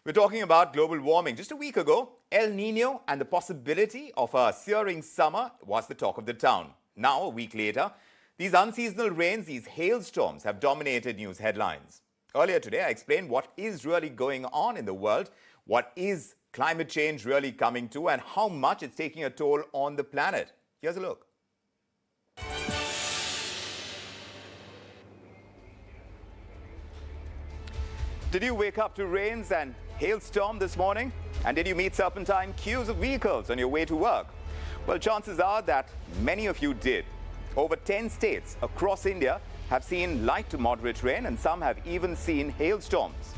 We're talking about global warming. Just a week ago, El Nino and the possibility of a searing summer was the talk of the town. Now, a week later, these unseasonal rains, these hailstorms have dominated news headlines. Earlier today, I explained what is really going on in the world, what is climate change really coming to, and how much it's taking a toll on the planet. Here's a look. Did you wake up to rains and hailstorm this morning? And did you meet serpentine queues of vehicles on your way to work? Well, chances are that many of you did. Over 10 states across India have seen light to moderate rain, and some have even seen hailstorms.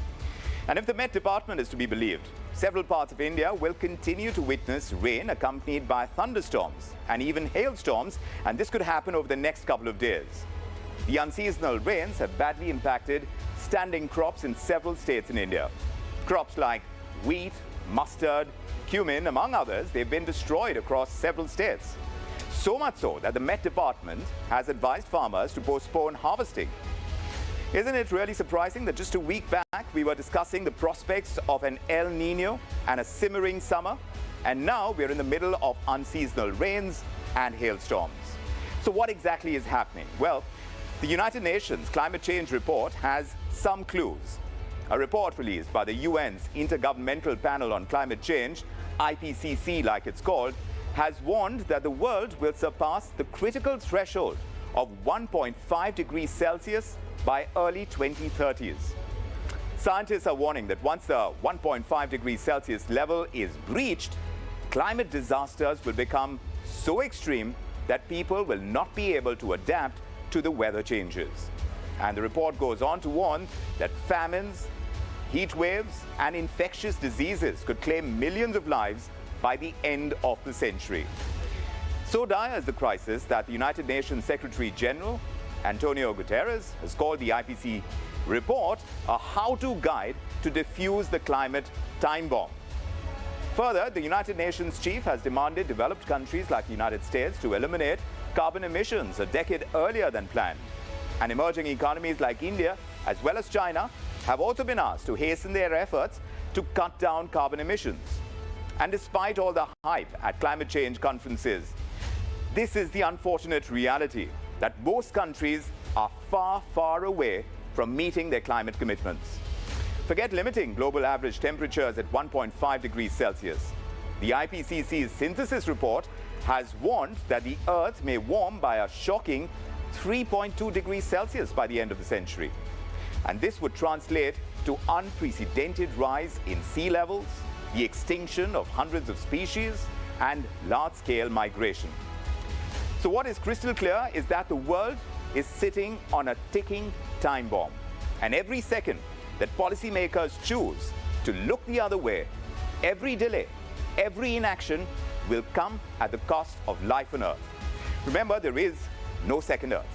And if the Met Department is to be believed, several parts of India will continue to witness rain accompanied by thunderstorms and even hailstorms, and this could happen over the next couple of days. The unseasonal rains have badly impacted standing crops in several states in India. Crops like wheat, mustard, cumin, among others, they've been destroyed across several states. So much so that the Met Department has advised farmers to postpone harvesting. Isn't it really surprising that just a week back we were discussing the prospects of an El Nino and a simmering summer, and now we're in the middle of unseasonal rains and hailstorms. So what exactly is happening? Well, the United Nations Climate Change Report has some clues. A report released by the UN's Intergovernmental Panel on Climate Change, IPCC like it's called, has warned that the world will surpass the critical threshold of 1.5 degrees Celsius by early 2030s. Scientists are warning that once the 1.5 degrees Celsius level is breached, climate disasters will become so extreme that people will not be able to adapt to the weather changes. And the report goes on to warn that famines, heat waves, and infectious diseases could claim millions of lives by the end of the century. So dire is the crisis that the United Nations Secretary General Antonio Guterres has called the IPCC report a how-to guide to defuse the climate time bomb. Further, the United Nations chief has demanded developed countries like the United States to eliminate carbon emissions a decade earlier than planned. And emerging economies like India, as well as China, have also been asked to hasten their efforts to cut down carbon emissions. And despite all the hype at climate change conferences, this is the unfortunate reality that most countries are far, far away from meeting their climate commitments. Forget limiting global average temperatures at 1.5 degrees Celsius. The IPCC's synthesis report has warned that the Earth may warm by a shocking 3.2 degrees Celsius by the end of the century. And this would translate to unprecedented rise in sea levels, the extinction of hundreds of species, and large-scale migration. So what is crystal clear is that the world is sitting on a ticking time bomb. And every second that policymakers choose to look the other way, every delay, every inaction will come at the cost of life on Earth. Remember, there is no second Earth.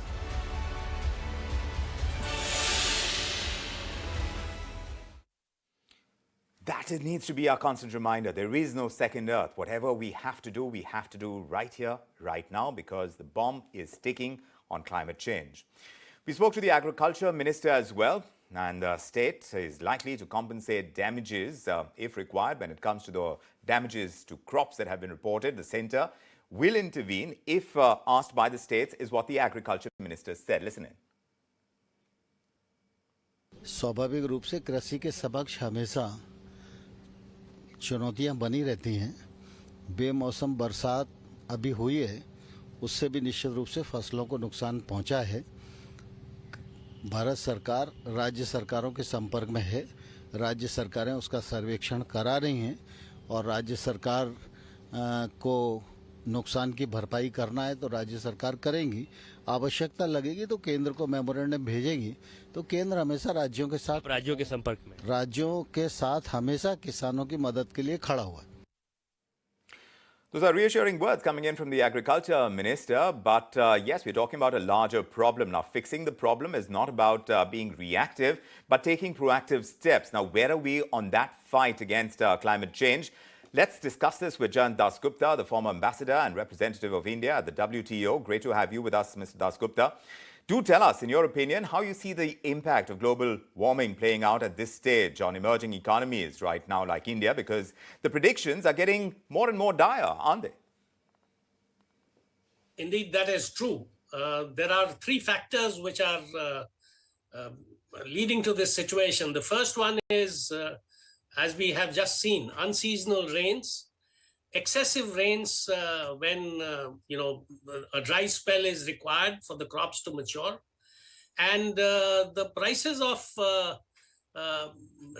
That it needs to be our constant reminder. There is no second Earth. Whatever we have to do right here, right now, because the bomb is ticking on climate change. We spoke to the Agriculture Minister as well, and the state is likely to compensate damages if required when it comes to the damages to crops that have been reported. The centre will intervene if asked by the states, is what the Agriculture Minister said. Listen in. स्वाभाविक रूप से कृषि के समक्ष हमेशा चुनौतियां बनी रहती हैं। बेमौसम बरसात अभी हुई है, उससे भी निश्चित रूप से फसलों को नुकसान पहुंचा है। भारत सरकार राज्य सरकारों के संपर्क में है, राज्य सरकारें उसका सर्वेक्षण करा रही हैं और राज्य सरकार को नुकसान की भरपाई करना है तो राज्य सरकार करेंगी। आवश्यकता लगेगी तो केंद्र को मेमोरेंडम भेजेगी। तो केंद्र हमेशा राज्यों के संपर्क में, राज्यों के साथ हमेशा किसानों की मदद के लिए खड़ा हुआ है। Those are reassuring words coming in from the Agriculture Minister. But yes, we're talking about a larger problem. Now, fixing the problem is not about being reactive, but taking proactive steps. Now, where are we on that fight against climate change? Let's discuss this with Jayant Dasgupta, the former ambassador and representative of India at the WTO. Great to have you with us, Mr. Dasgupta. Do tell us, in your opinion, how you see the impact of global warming playing out at this stage on emerging economies right now like India, because the predictions are getting more and more dire, aren't they? Indeed, that is true. There are three factors which are leading to this situation. The first one is, as we have just seen, unseasonal rains, excessive rains when a dry spell is required for the crops to mature, and the prices of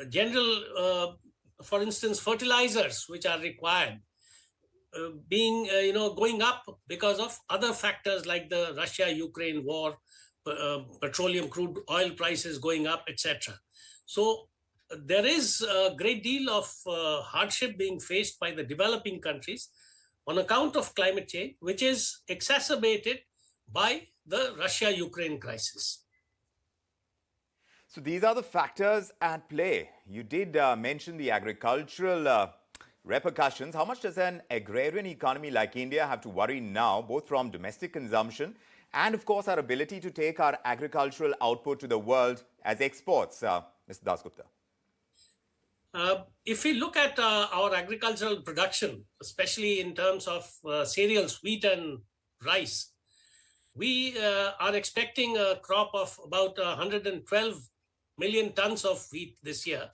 general, for instance, fertilizers which are required being going up because of other factors like the Russia-Ukraine war, petroleum crude oil prices going up, etc. So there is a great deal of hardship being faced by the developing countries on account of climate change, which is exacerbated by the Russia-Ukraine crisis. So these are the factors at play. You did mention the agricultural repercussions. How much does an agrarian economy like India have to worry now, both from domestic consumption and, of course, our ability to take our agricultural output to the world as exports, Mr. Dasgupta? If we look at our agricultural production, especially in terms of cereals, wheat and rice, we are expecting a crop of about 112 million tons of wheat this year,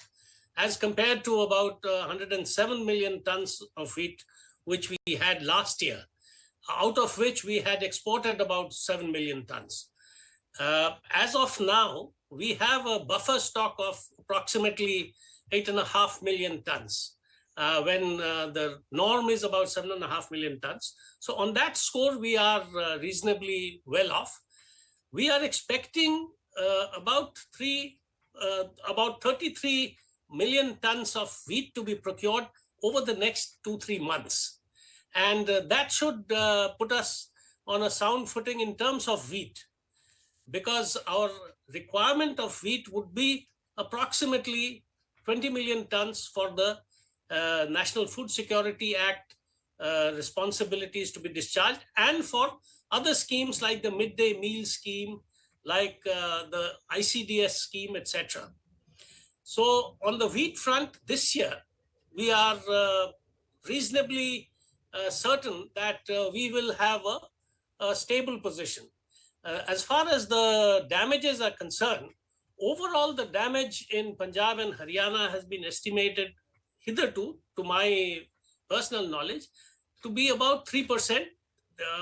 as compared to about 107 million tons of wheat, which we had last year, out of which we had exported about 7 million tons. As of now, we have a buffer stock of approximately 8.5 million tons, when the norm is about 7.5 million tons. So on that score, we are reasonably well off. We are expecting about 33 million tons of wheat to be procured over the next 2-3 months. And that should put us on a sound footing in terms of wheat, because our requirement of wheat would be approximately 20 million tons for the National Food Security Act responsibilities to be discharged, and for other schemes like the midday meal scheme, like the ICDS scheme, etc. So on the wheat front this year, we are reasonably certain that we will have a stable position. As far as the damages are concerned, overall the damage in Punjab and Haryana has been estimated hitherto, to my personal knowledge, to be about 3%,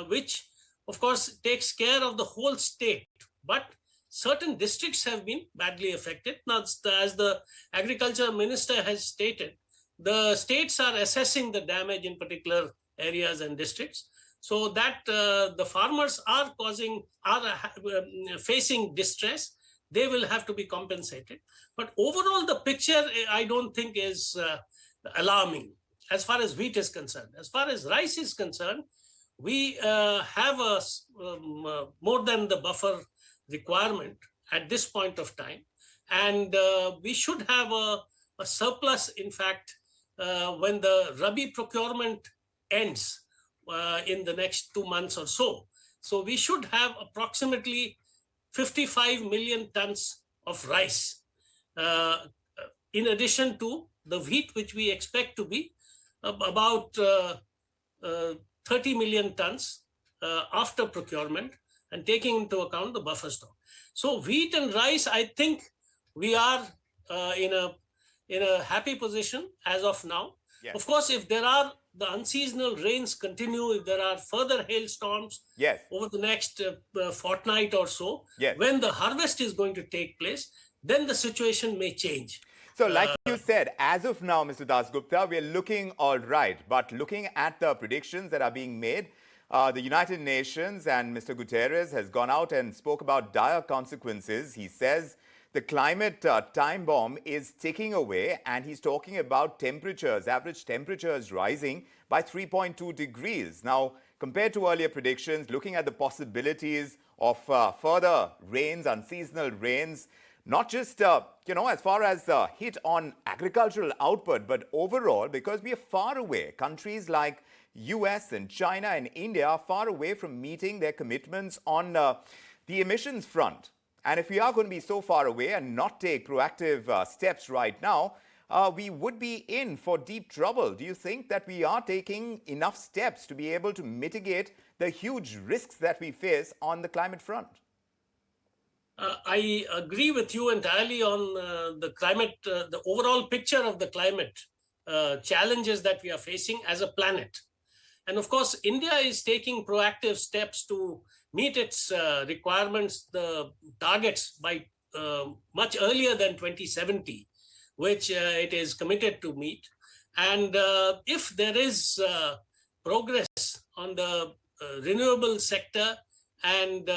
which of course takes care of the whole state. But certain districts have been badly affected. Now, as the agriculture minister has stated, the states are assessing the damage in particular areas and districts, so that the farmers are facing distress. They will have to be compensated. But overall, the picture, I don't think, is alarming as far as wheat is concerned. As far as rice is concerned, we have more than the buffer requirement at this point of time. And we should have a surplus, in fact, when the Rabi procurement ends in the next 2 months or so. So we should have approximately 55 million tons of rice, in addition to the wheat, which we expect to be about 30 million tons after procurement, and taking into account the buffer stock. So wheat and rice, I think we are in a happy position as of now. Yes. Of course, if there are the unseasonal rains continue, if there are further hailstorms over the next fortnight or so, when the harvest is going to take place, then the situation may change. So like you said, as of now, Mr. Dasgupta, we are looking all right. But looking at the predictions that are being made, the United Nations and Mr. Guterres has gone out and spoke about dire consequences. He says the climate time bomb is ticking away, and he's talking about temperatures, average temperatures rising by 3.2 degrees. Now, compared to earlier predictions, looking at the possibilities of further rains, unseasonal rains, not just, as far as hit on agricultural output, but overall, because we are far away. Countries like US and China and India are far away from meeting their commitments on the the emissions front. And if we are going to be so far away and not take proactive steps right now, we would be in for deep trouble. Do you think that we are taking enough steps to be able to mitigate the huge risks that we face on the climate front? I agree with you entirely on the climate, the overall picture of the climate challenges that we are facing as a planet. And of course, India is taking proactive steps to meet its requirements, the targets by much earlier than 2070, which it is committed to meet. And if there is progress on the renewable sector, and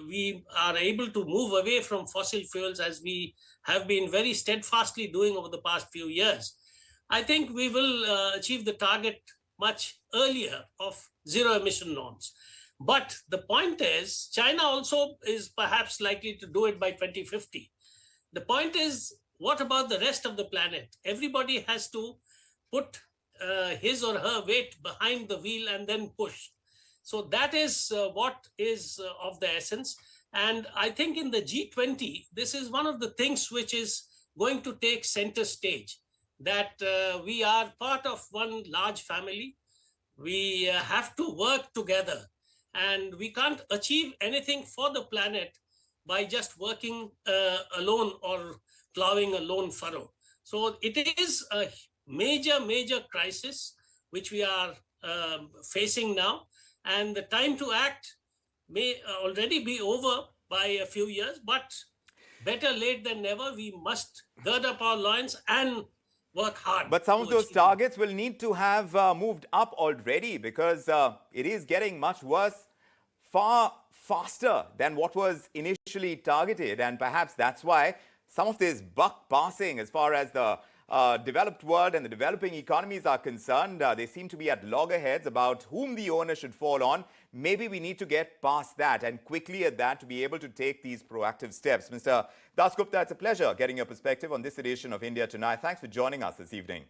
we are able to move away from fossil fuels as we have been very steadfastly doing over the past few years, I think we will achieve the target much earlier of zero emission norms. But the point is, China also is perhaps likely to do it by 2050. The point is, what about the rest of the planet? Everybody has to put his or her weight behind the wheel and then push. So that is what is of the essence. And I think in the G20, this is one of the things which is going to take center stage, that we are part of one large family. We have to work together, and we can't achieve anything for the planet by just working alone or plowing a lone furrow. So it is a major crisis which we are facing now. And the time to act may already be over by a few years, but better late than never. We must gird up our loins and work hard. But some of those targets will need to have moved up already, because it is getting much worse, far faster than what was initially targeted. And perhaps that's why some of this buck passing as far as the developed world and the developing economies are concerned, they seem to be at loggerheads about whom the onus should fall on. Maybe we need to get past that and quickly at that to be able to take these proactive steps. Mr. Dasgupta, it's a pleasure getting your perspective on this edition of India Tonight. Thanks for joining us this evening.